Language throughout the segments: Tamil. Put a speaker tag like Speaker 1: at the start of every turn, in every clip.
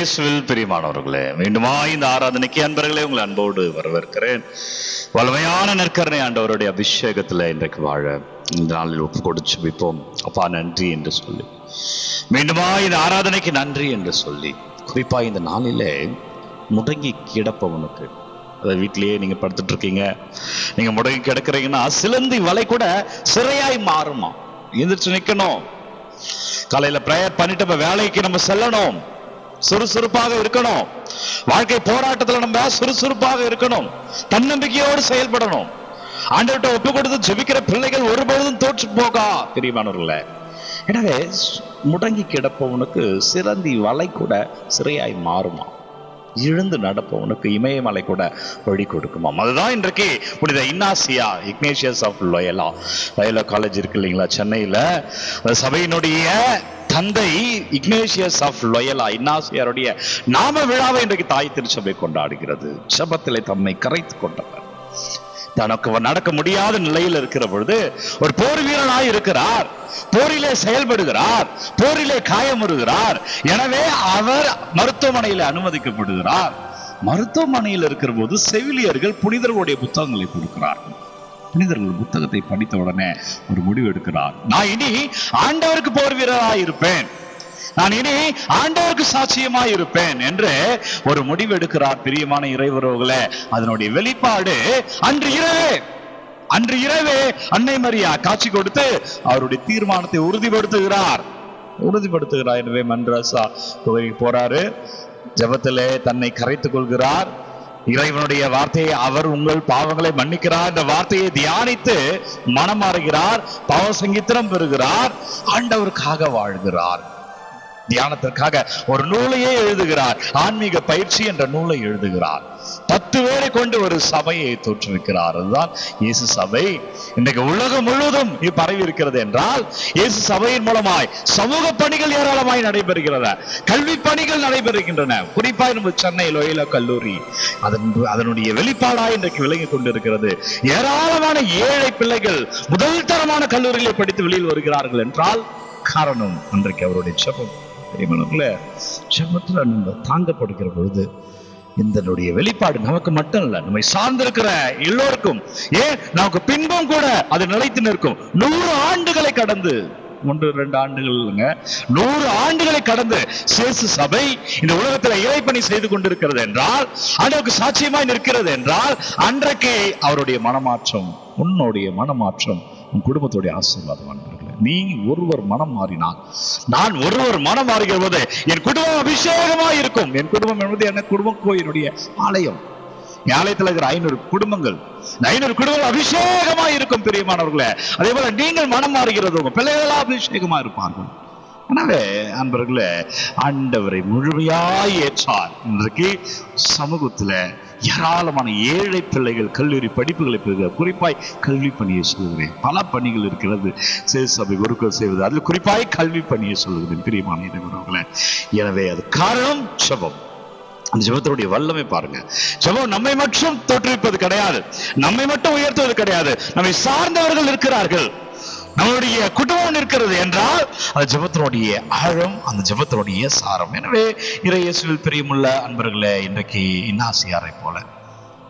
Speaker 1: இயேசுவில் பிரியமானவர்களே, மீண்டுமா இந்த ஆராதனைக்கு அன்பர்களே உங்களை அன்போடு வரவேற்கிறேன். வலிமையான நற்கருணை ஆண்டவருடைய அபிஷேகத்தில் இன்றைக்கு வாழ இந்த நாளில் ஒப்பு கொடுத்து வைப்போம். அப்பா நன்றி என்று சொல்லி, மீண்டுமா இந்த ஆராதனைக்கு நன்றி என்று சொல்லி, குறிப்பா இந்த நாளிலே முடங்கி கிடப்பவனுக்கு, அதை வீட்டிலேயே நீங்க படுத்துட்டு இருக்கீங்க, நீங்க முடங்கி கிடக்குறீங்கன்னா சிலந்தி வலை கூட சிறையாய் மாறுமா. எந்திரிச்சு நிக்கணும், காலையில பிரேயர் பண்ணிட்டு வேலைக்கு நம்ம செல்லணும், சுறுசுறுப்பாக இருக்கணும், வாழ்க்கை போராட்டத்துல நம்ம சுறுசுறுப்பாக இருக்கணும், தன்னம்பிக்கையோடு செயல்படணும். ஆண்டவர்கிட்ட ஒப்பு கொடுத்து ஜெபிக்கிற பிள்ளைகள் ஒருபொழுதும் தோற்று போகா பிரியமானவர்களே. எனவே முடங்கி கிடப்பவனுக்கு சிலந்தி வலை கூட சிறையாய் மாறுமா, எழுந்து நடப்பவனுக்கு இமயமலை கூட வழி கொடுக்குமாம். அதுதான் இன்றைக்கு புனித Innasia Ignatius of Loyola college இருக்கு இல்லைங்களா, சென்னையில சபையினுடைய தந்தை இக்னேஷியஸ் ஆஃப் லோயலா இன்னாசியாருடைய நாம விழாவை இன்றைக்கு தாய் திருச்சபை கொண்டாடுகிறது. ஜெபத்திலே தம்மை கரைத்து கொண்டவர், தனக்கு நடக்க முடியாத நிலையில் இருக்கிற பொழுது ஒரு போர் வீரனாய் இருக்கிறார், போரிலே செயல்படுகிறார், போரிலே காயமுறுகிறார். எனவே அவர் மருத்துவமனையில் அனுமதிக்கப்படுகிறார். மருத்துவமனையில் இருக்கிற போது செவிலியர்கள் புனிதர்களுடைய புத்தகங்களை கொடுக்கிறார்கள். புனிதர்கள் புத்தகத்தை படித்த உடனே ஒரு முடிவு எடுக்கிறார், நான் இனி ஆண்டவருக்கு போர் வீரராய் இருப்பேன், நான் இனி ஆண்டவருக்கு சாட்சியமாய் இருப்பேன் என்று ஒரு முடிவு எடுக்கிறார். பிரியமான இறைவர்களே, அதனுடைய வெளிப்பாடு அன்று இரவே அன்னை மரியா காட்சி கொடுத்து அவருடைய தீர்மானத்தை உறுதிப்படுத்துகிறார். எனவே மன்ராசா கோயிலுக்கு போறாரு, ஜெபத்திலே தன்னை கரைத்துக் கொள்கிறார். இறைவனுடைய வார்த்தையை, அவர் உங்கள் பாவங்களை மன்னிக்கிறார் என்ற வார்த்தையை தியானித்து மனம் மாறுகிறார், பாவ சங்கீதம் பெறுகிறார், ஆண்டவருக்காக வாழ்கிறார். தியானத்திற்காக ஒரு நூலையே எழுதுகிறார், ஆன்மீக பயிற்சி என்ற நூலை எழுதுகிறார். 10 பேரை கொண்டு ஒரு சபையை தோற்றுவிக்கிறார். அதுதான் இயேசு சபை. இன்றைக்கு உலகம் முழுவதும் பரவி இருக்கிறது என்றால் இயேசு சபையின் மூலமாய் சமூக பணிகள் ஏராளமாய் நடைபெறுகிறது, கல்வி பணிகள் நடைபெறுகின்றன. குறிப்பாக நம்ம சென்னை லோயலா கல்லூரி அதனுடைய வெளிப்பாடாய் இன்றைக்கு விளங்கி கொண்டிருக்கிறது. ஏராளமான ஏழை பிள்ளைகள் முதல் தரமான கல்லூரிகளை படித்து வெளியில் வருகிறார்கள் என்றால் காரணம் இன்றைக்கு அவருடைய ஜெபம். ஜெபத்துல நம்ம தாங்கப்படுகிற பொழுது இதனுடைய வெளிப்பாடு நமக்கு மட்டும் இல்ல, நம்மை சார்ந்திருக்கிற எல்லோருக்கும், ஏன் நமக்கு பின்பும் கூட அது நிலைத்து நிற்கும். 100 ஆண்டுகளை கடந்து, 1-2 ஆண்டுகள் இல்லைங்க, 100 ஆண்டுகளை கடந்து சேசு சபை இந்த உலகத்தில் இறைப்பணி செய்து கொண்டிருக்கிறது என்றால், அதற்கு சாட்சியமாய் நிற்கிறது என்றால், அன்றைக்கு அவருடைய மனமாற்றம், உன்னுடைய மனமாற்றம், உன் குடும்பத்துடைய ஆசீர்வாதம். நீ ஒருவர் மனம் மாறினால், நான் ஒருவர் மனம் மாறுகிற போது என் குடும்பம் அபிஷேகமாய் இருக்கும். என் குடும்பம் என்பது என்ன? குடும்பம் கோயிலுடைய ஆலயம். என் ஆலயத்தில் இருக்கிற 500 குடும்பங்கள், 500 குடும்பங்கள் அபிஷேகமாய் இருக்கும். பிரியமானவர்களே, அதே போல நீங்கள் மனம் மாறுகிறது, உங்க பிள்ளைகளா அபிஷேகமா இருப்பார்கள். எனவே அன்பர்களே, ஆண்டவரை முழுமையாய் ஏற்றார். இன்றைக்கு சமூகத்துல ஏராளமான ஏழை பிள்ளைகள் கல்லூரி படிப்புகளை பெறுகிறார். குறிப்பாய் கல்வி பணியை சொல்கிறேன், பல பணிகள் இருக்கிறது சபை குருக்கள் செய்வது, அதில் குறிப்பாய் கல்வி பணியை சொல்கிறேன் பிரியமான இறைவர்களே. எனவே அது காரணம் ஜெபம். அந்த ஜெபத்தினுடைய வல்லமை பாருங்க. ஜெபம் நம்மை மட்டும் தோற்றுவிப்பது கிடையாது, நம்மை மட்டும் உயர்த்துவது கிடையாது, நம்மை சார்ந்தவர்கள் இருக்கிறார்கள், நம்மளுடைய குடும்பம் இருக்கிறது என்றால் அந்த ஜெபத்தினுடைய ஆழம், அந்த ஜெபத்தினுடைய சாரம். எனவே இறையேசுவில் பிரியமுள்ள அன்பர்களே, இன்றைக்கு இன்னாசியாரை போல,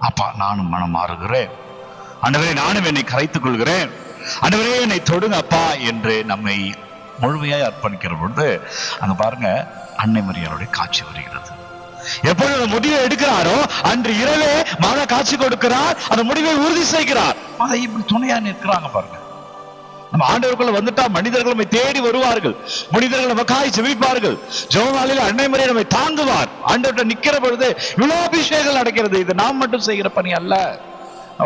Speaker 1: அப்பா நானும் மனம் மாறுகிறேன், ஆண்டவரே நானும் என்னை கரைத்துக் கொள்கிறேன், ஆண்டவரே என்னை தொடுங்க அப்பா என்று நம்மை முழுமையாய் அர்ப்பணிக்கிற பொழுது அங்க பாருங்க அன்னை மரியாளுடைய காட்சி வருகிறது. எப்பொழுது முடிவை எடுக்கிறாரோ அன்று இரவே மன காட்சி கொடுக்கிறார், அந்த முடிவை உறுதி செய்கிறார். அதை இப்படி துணையா நிற்கிறாங்க பாருங்க. நம்ம ஆண்டவருக்குள்ள வந்துட்டா மனிதர்கள் நம்மை தேடி வருவார்கள், மனிதர்கள் நமக்காய் ஜெபிப்பார்கள், ஜெபமாலையில் அன்னை மரியா நம்மை தாங்குவார். ஆண்டவர்கிட்ட நிக்கிற பொழுது இவ்வளவு அபிஷேகங்கள் நடக்கிறது. இது நாம் மட்டும் செய்கிற பணி அல்ல.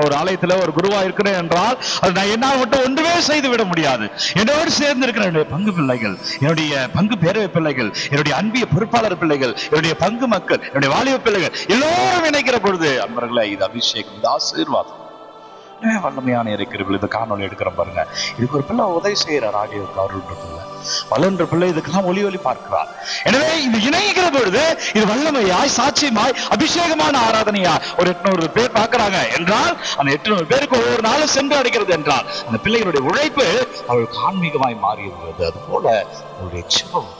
Speaker 1: ஒரு ஆலயத்துல ஒரு குருவா இருக்கிறேன் என்றால் அது நான் என்னால் மட்டும் ஒன்றுமே செய்து விட முடியாது. என்னோடு சேர்ந்து இருக்கிற என்னுடைய பங்கு பிள்ளைகள், என்னுடைய பங்கு பேரவை பிள்ளைகள், என்னுடைய அன்பிய பொறுப்பாளர் பிள்ளைகள், என்னுடைய பங்கு மக்கள், என்னுடைய வாலிப பிள்ளைகள் எல்லோரும் இணைக்கிற பொழுது அன்பர்களே, இது அபிஷேகம், இது ஆசீர்வாதம். வல்லமையான இருக்கிறவர்கள் இந்த காணொலி எடுக்கிற பாருங்க. இதுக்கு ஒரு பிள்ளை உதவி செய்யறார், ஆடியோக்கு அவருன்றதுல வளர்ன்ற பிள்ளை இதுக்கெல்லாம் ஒளி பார்க்கிறார். எனவே இது இணைகிற பொழுது இது வல்லமையாய், சாட்சியமாய், அபிஷேகமான ஆராதனையா ஒரு 800 பேர் பார்க்கிறாங்க என்றால், அந்த 800 பேருக்கு ஒவ்வொரு நாளும் சென்று அடைகிறது என்றால், அந்த பிள்ளைகளுடைய உழைப்பு அவளுக்கு ஆன்மீகமாய் மாறியிருக்கிறது. அது போல அவருடைய ஜெபம்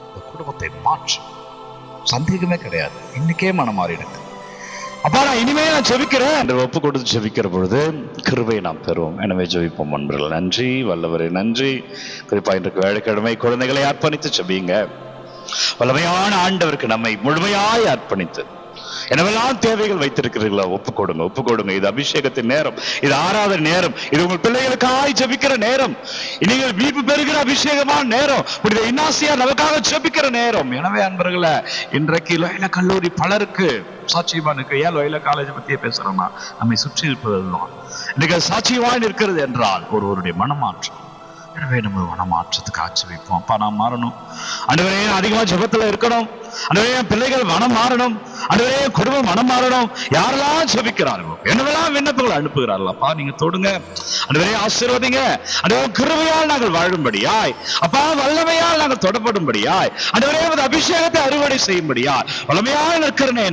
Speaker 1: இந்த குடும்பத்தை மாற்றும். சந்தேகமே கிடையாது. இன்னைக்கே மனம் மாறிடுது. அப்பா நான் இனிமே நான் ஜெபிக்கிறேன் என்று ஒப்பு கொடுத்து ஜெபிக்கிற பொழுது கிருபையை நாம் பெறுவோம். எனவே ஜெபிப்போம் அன்பர்கள். நன்றி வல்லவரே, நன்றி. குறிப்பா இன்றைக்கு வேலைக்கிழமை குழந்தைகளை அர்ப்பணித்து ஜெபிங்க. வல்லமையான ஆண்டவருக்கு நம்மை முழுமையாய் அர்ப்பணித்து என்னவெல்லாம் தேவைகள் வைத்திருக்கிறீர்களோ ஒப்பு கொடுங்க, ஒப்பு கொடுங்க. இது அபிஷேகத்தின் நேரம், இது ஆராதனை நேரம், இது உங்கள் பிள்ளைகளுக்காக ஜெபிக்கிற நேரம், நீங்கள் மீட்பு பெறுகிற அபிஷேகமான நேரம், புனித இன்னாசியார் நமக்காக ஜெபிக்கிற நேரம். எனவே அன்பர்களே, இன்றைக்கு லோயலா கல்லூரி பலருக்கு சாட்சியமா இருக்கு. ஏன் லோயலா காலேஜ் பத்தியே பேசுறோம்னா, நம்மை சுற்றி இருப்பதுதான் இன்னைக்கு சாட்சியமாய் இருக்கிறது என்றால் ஒருவருடைய மனமாற்றம். எனவே நம்ம மனமாற்றத்துக்கு ஆட்சி வைப்போம். அப்பா நான் மாறணும் ஆண்டவரே, அதிகமா ஜெபத்துல இருக்கணும் ஆண்டவரே, பிள்ளைகள் மனம் மாறணும் ஆண்டவரே, குடும்பம் மனம் மாறணும். யாரெல்லாம் ஜெபிக்கிறார்களோ என்னவெல்லாம் விண்ணப்பங்கள் அனுப்புகிறார்கள் அப்பா நீங்க தொடுங்க ஆண்டவரே, ஆசீர்வதிங்க ஆண்டவரே. கிருபையால் நாங்கள் வாழும்படியாய் அப்பா, வல்லமையால் நாங்கள் தொடப்படும்படியாய் ஆண்டவரே, அபிஷேகத்தை அறுவடை செய்யும்படியாய் வல்லமையால் இருக்கிறனே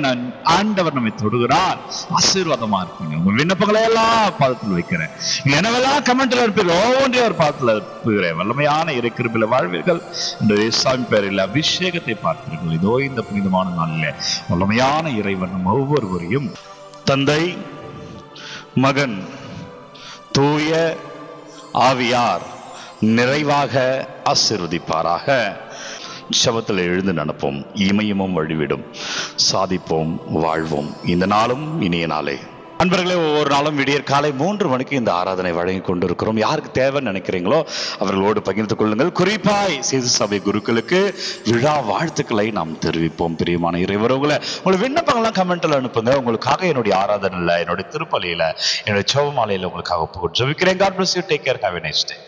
Speaker 1: ஆண்டவர் நம்மை தொடுகிறார். ஆசீர்வாதமா இருப்பீங்க. உங்க விண்ணப்பங்களை எல்லாம் பாதத்தில் வைக்கிறேன். என்னவெல்லாம் கமெண்ட்ல இருப்பீங்க ஒவ்வொன்றையும் ஒரு பாதத்தில் இருப்புகிறேன். வல்லமையான இறை கிருபையில வாழ்வீர்கள் இந்த இயேசுவின் பேரில் அபிஷேகத்தை பார்ப்பீர்கள். இதோ இந்த புனிதமான நாளிலே வல்லமையான இறைவன் நம் ஒவ்வொருவரையும் தந்தை, மகன், தூய ஆவியார் நிறைவாக ஆசீர்வதிப்பாராக. ஜெபத்தில் எழுந்து நடப்போம். இமயமும் வழிவிடும். சாதிப்போம், வாழ்வோம். இந்த நாளும் இனிய நாளே. அன்பர்களே, ஒவ்வொரு நாளும் விடியற் காலை 3 மணிக்கு இந்த ஆராதனை வழங்கி கொண்டிருக்கிறோம். யாருக்கு தேவைன்னு நினைக்கிறீங்களோ அவர்களோடு பகிர்ந்து கொள்ளுங்கள். குறிப்பாய் சிசு சபை குருக்களுக்கு விழா வாழ்த்துக்களை நாம் தெரிவிப்போம். பிரியமான இறைவரவுகளை உங்களை விண்ணப்பங்கள்லாம் கமெண்ட்ல அனுப்புங்க. உங்களுக்காக என்னுடைய ஆராதனையில், என்னுடைய திருப்பலியில, என்னுடைய ஜெபமாலையில உங்களுக்காக ஒப்பு ஜெபிக்கிறேன். God bless you. Take care. Have a nice day.